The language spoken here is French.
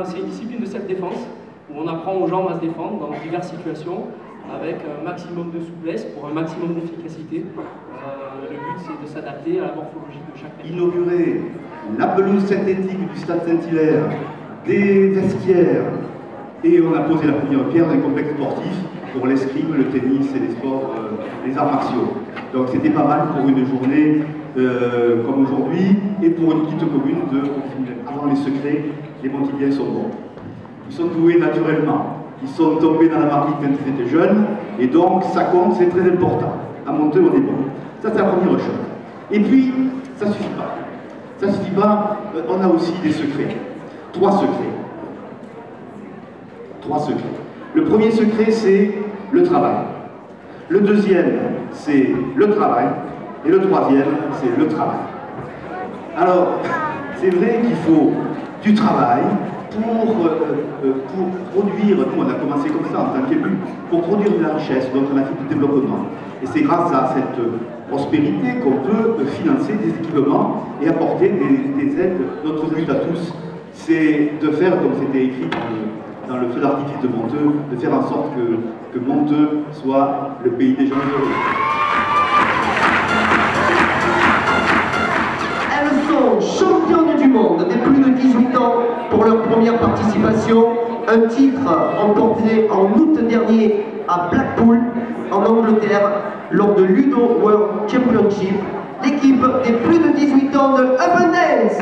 C'est une discipline de self-défense où on apprend aux gens à se défendre dans diverses situations avec un maximum de souplesse pour un maximum d'efficacité. Le but, c'est de s'adapter à la morphologie de chaque personne. Inaugurer la pelouse synthétique du stade Saint-Hilaire, des vestiaires, et on a posé la première pierre d'un complexe sportif pour l'escrime, le tennis et les sports, les arts martiaux. Donc c'était pas mal pour une journée comme aujourd'hui et pour une petite commune de avant les secrets, les Montiliens sont bons. Ils sont doués naturellement, ils sont tombés dans la marmite quand ils étaient jeunes et donc ça compte, c'est très important. À monter, on est bon. Ça c'est la première chose. Et puis, ça suffit pas. Ça suffit pas, on a aussi des secrets. 3 secrets. 3 secrets. Le premier secret, c'est le travail. Le deuxième, c'est le travail. Et le troisième, c'est le travail. Alors, c'est vrai qu'il faut du travail pour produire, nous on a commencé comme ça en tant qu'élu, pour produire de la richesse, donc on a fait du développement. Et c'est grâce à cette prospérité qu'on peut financer des équipements et apporter des aides. Notre but à tous, c'est de faire, comme c'était écrit dans le feu d'artifice de Monteux, de faire en sorte que Monteux soit le pays des gens heureux. Elles sont championnes du monde des plus de 18 ans pour leur première participation. Un titre remporté en août dernier à Blackpool, en Angleterre, lors de l'Uno World Championship. L'équipe des plus de 18 ans de Up and Dance.